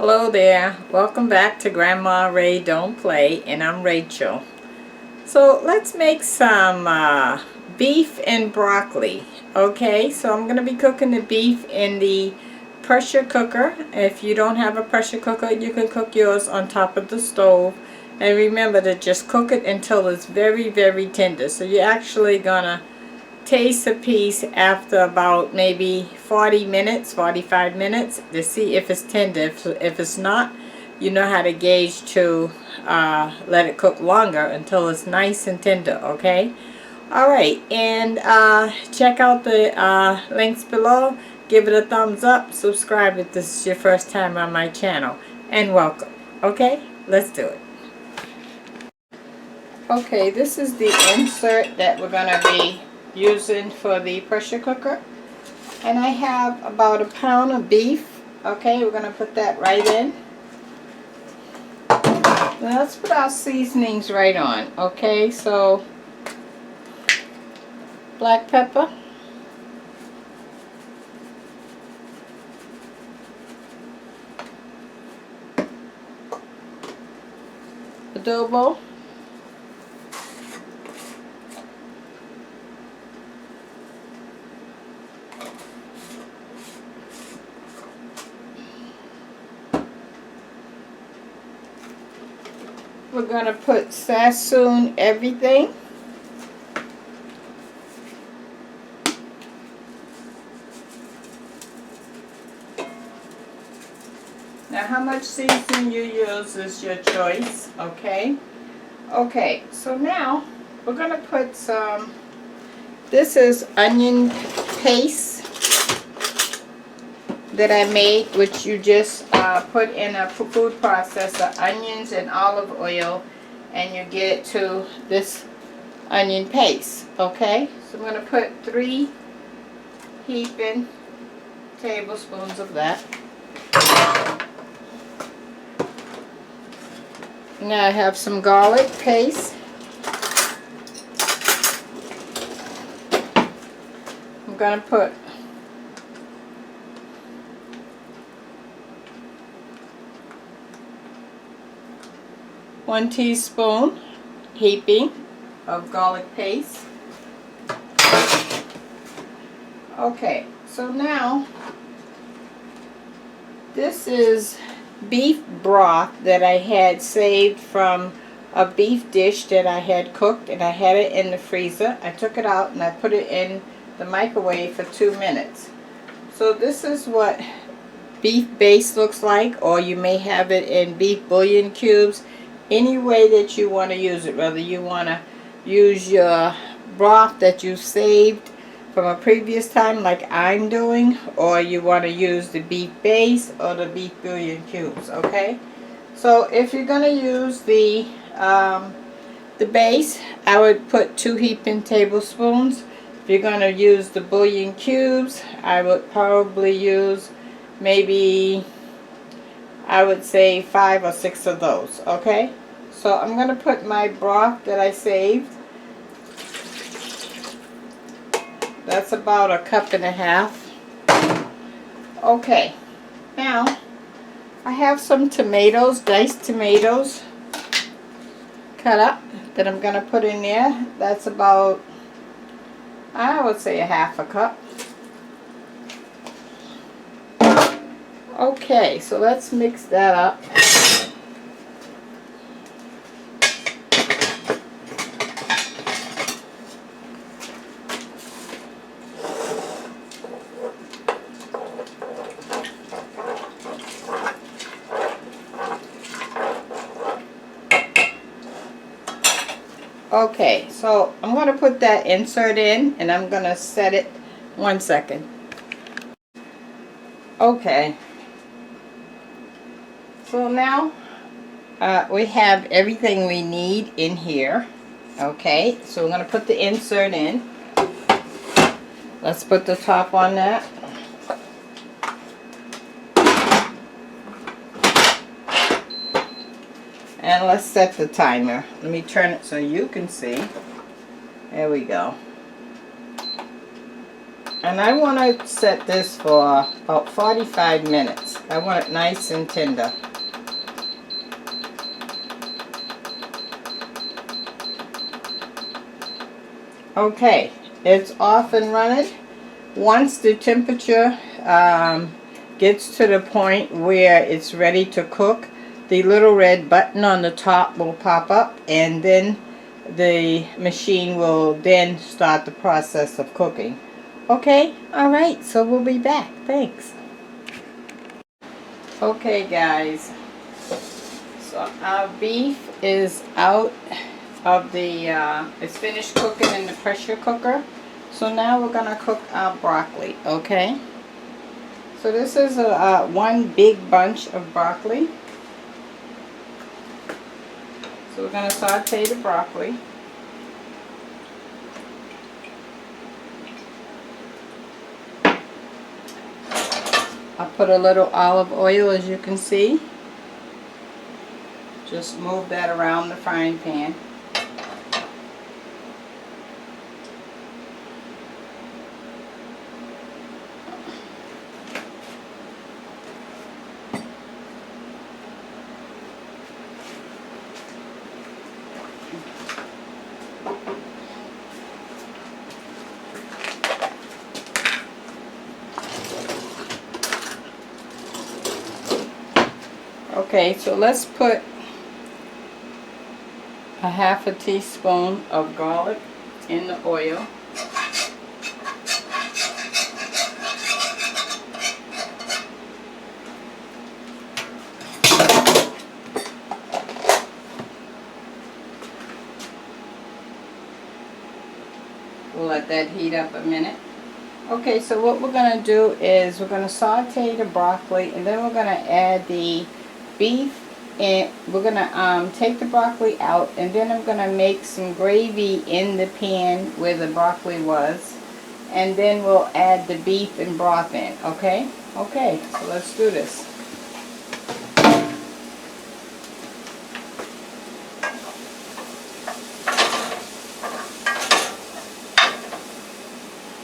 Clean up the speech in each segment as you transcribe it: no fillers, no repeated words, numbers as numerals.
Hello there, welcome back to Grandma Ray Don't Play, and I'm Rachel. So let's make some beef and broccoli. Okay, so I'm going to be cooking the beef in the pressure cooker. If you don't have a pressure cooker, you can cook yours on top of the stove. And remember to just cook it until it's very, very tender. So you're actually going to taste a piece after about maybe 40 minutes, 45 minutes to see if it's tender. If it's not, you know how to gauge to let it cook longer until it's nice and tender, okay? Alright, and check out the links below. Give it a thumbs up, subscribe if this is your first time on my channel, and welcome. Okay, let's do it. Okay, this is the insert that we're going to be using for the pressure cooker, and I have about a pound of beef. Okay, we're going to put that right in. Now let's put our seasonings right on. Okay, so black pepper, adobo, we're going to put Sassoon everything. Now how much seasoning you use is your choice, okay? Okay, so now we're going to put some, this is onion paste that I made, which you just put in a food processor, onions and olive oil, and you get it to this onion paste, okay? So I'm going to put 3 heaping tablespoons of that. Now I have some garlic paste. I'm going to put 1 teaspoon heaping of garlic paste. Okay, so now this is beef broth that I had saved from a beef dish that I had cooked, and I had it in the freezer. I took it out and I put it in the microwave for 2 minutes. So this is what beef base looks like, or you may have it in beef bouillon cubes. Any way that you want to use it, whether you want to use your broth that you saved from a previous time like I'm doing, or you want to use the beef base or the beef bouillon cubes, okay? So if you're going to use the base, I would put 2 heaping tablespoons. If you're going to use the bouillon cubes, I would probably use maybe, I would say 5 or 6 of those, okay? So I'm going to put my broth that I saved. That's about 1.5 cups. Okay, now I have some tomatoes, diced tomatoes cut up that I'm going to put in there. That's about, I would say, 1/2 cup. Okay, so let's mix that up. Okay, so I'm going to put that insert in, and I'm going to set it 1 second. Okay, so now we have everything we need in here. Okay, so we're going to put the insert in. Let's put the top on that. And let's set the timer. Let me turn it so you can see. There we go. And I want to set this for about 45 minutes. I want it nice and tender. Okay, it's off and running. Once the temperature gets to the point where it's ready to cook, the little red button on the top will pop up, and then the machine will then start the process of cooking. Okay, alright, so we'll be back. Thanks. Okay guys, so our beef is out of the, it's finished cooking in the pressure cooker. So now we're going to cook our broccoli, okay? So this is one big bunch of broccoli. So we're going to saute the broccoli. I'll put a little olive oil, as you can see. Just move that around the frying pan. Okay, so let's put a half a teaspoon of garlic in the oil. We'll let that heat up a minute. Okay, so what we're going to do is we're going to saute the broccoli, and then we're going to add the beef, and we're going to take the broccoli out, and then I'm going to make some gravy in the pan where the broccoli was, and then we'll add the beef and broth in, okay? Okay, so let's do this.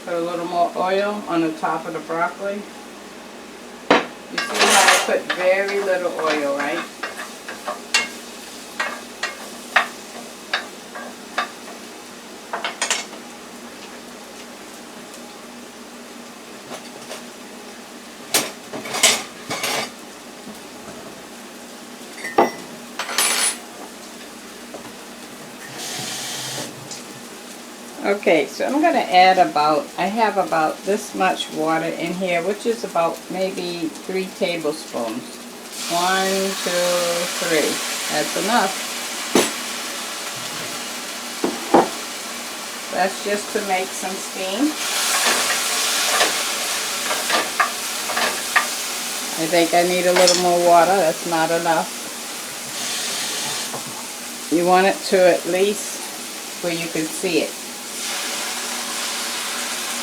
Put a little more oil on the top of the broccoli. You see how I put very little oil, right? Okay, so I'm going to add I have about this much water in here, which is about maybe 3 tablespoons. 1, 2, 3. That's enough. That's just to make some steam. I think I need a little more water. That's not enough. You want it to at least where you can see it.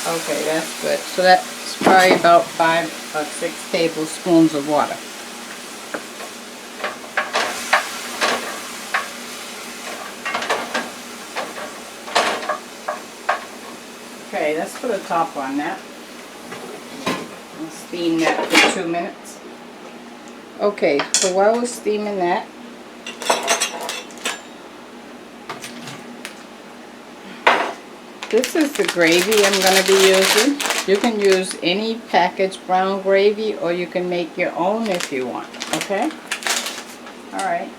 Okay, that's good. So that's probably about 5 or 6 tablespoons of water. Okay, let's put a top on that. And steam that for 2 minutes. Okay, so while we're steaming that, this is the gravy I'm going to be using. You can use any packaged brown gravy, or you can make your own if you want, okay? Alright.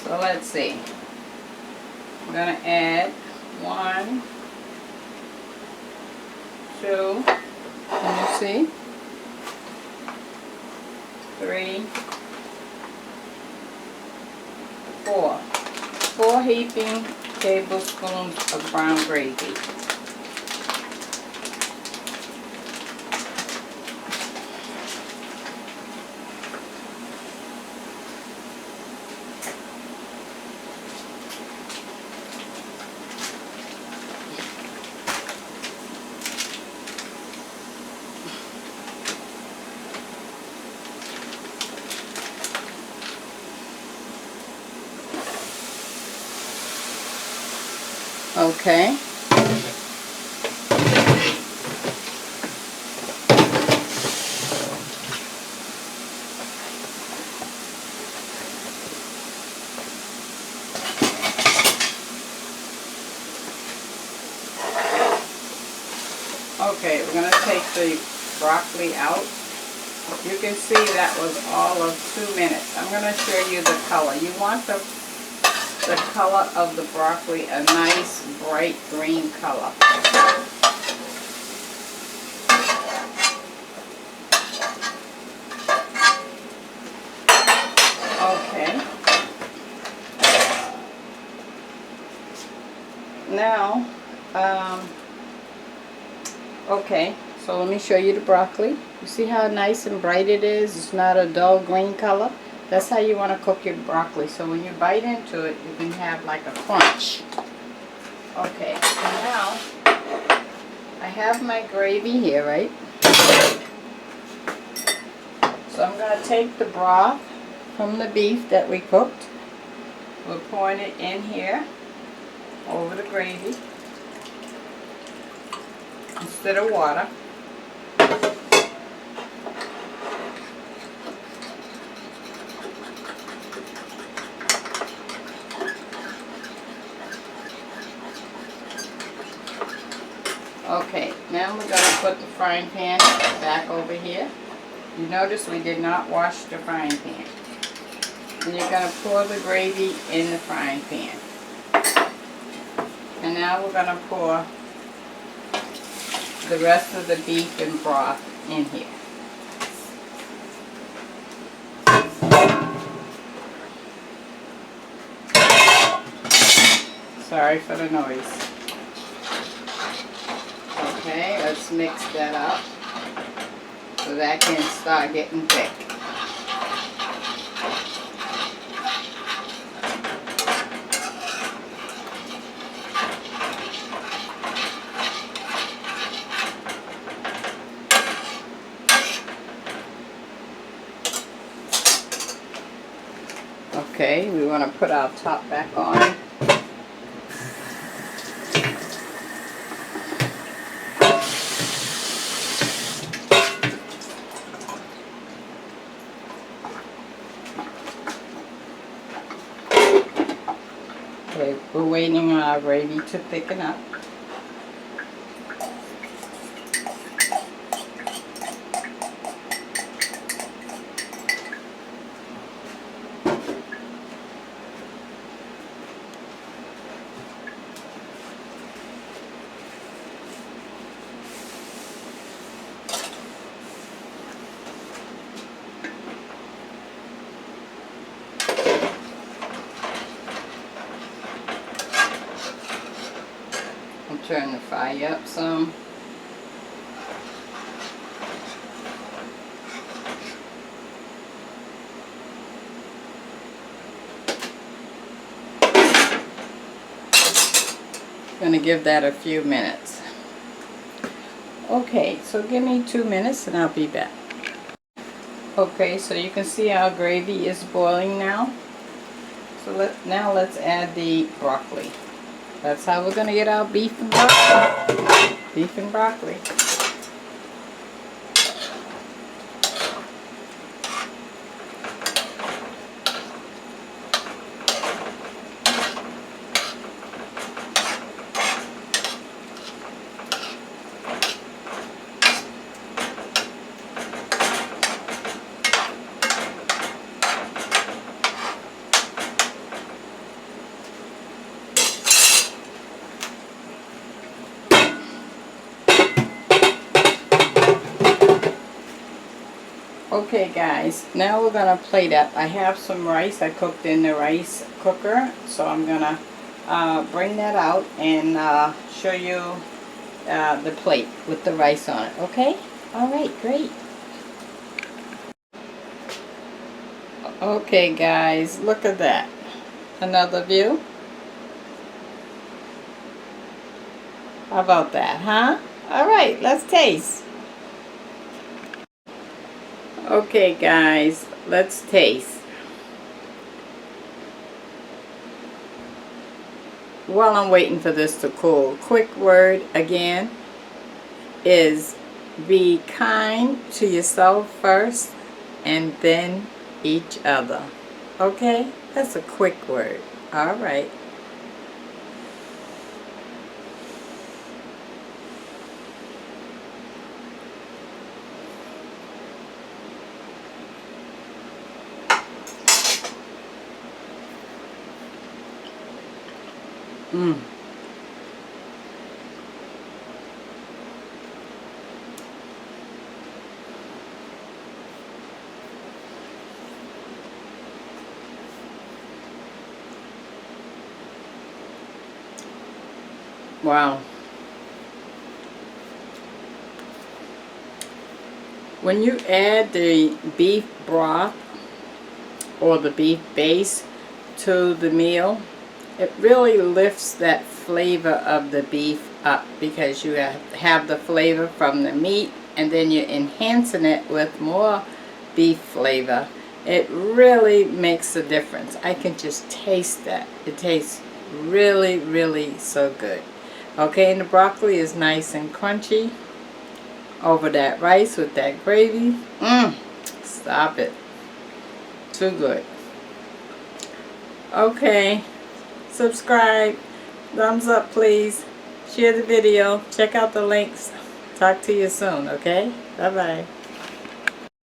So let's see. I'm going to add 1, 2, can you see? 3, 4. 4 heaping tablespoons of brown gravy. Okay. Okay, we're going to take the broccoli out. You can see that was all of 2 minutes. I'm going to show you the color. You want the color of the broccoli a nice bright green color. Okay. Now, okay, so let me show you the broccoli. You see how nice and bright it is? It's not a dull green color. That's how you want to cook your broccoli. So when you bite into it, you can have like a crunch. Okay, so now I have my gravy here, right? So I'm going to take the broth from the beef that we cooked. We're pouring it in here over the gravy instead of water. Okay, now we're going to put the frying pan back over here. You notice we did not wash the frying pan. And you're going to pour the gravy in the frying pan. And now we're going to pour the rest of the beef and broth in here. Sorry for the noise. Okay, let's mix that up so that can start getting thick. Okay, we want to put our top back on. Okay, we're waiting on our gravy to thicken up. Turn the fire up some. Gonna give that a few minutes. Okay, so give me 2 minutes and I'll be back. Okay, so you can see our gravy is boiling now. So now let's add the broccoli. That's how we're going to get our beef and broccoli. Beef and broccoli. Okay guys, now we're going to plate up. I have some rice I cooked in the rice cooker, so I'm going to bring that out and show you the plate with the rice on it, okay? Alright, great. Okay guys, look at that. Another view. How about that, huh? Alright, let's taste. Okay guys, let's taste. while I'm waiting for this to cool, quick word again is be kind to yourself first and then each other. Okay? That's a quick word. All right. Wow. When you add the beef broth or the beef base to the meal, it really lifts that flavor of the beef up because you have the flavor from the meat and then you're enhancing it with more beef flavor. It really makes a difference. I can just taste that. It tastes really, really so good. Okay, and the broccoli is nice and crunchy over that rice with that gravy. Stop it. Too good. Okay, subscribe, thumbs up please, share the video, check out the links. Talk to you soon, okay? Bye-bye.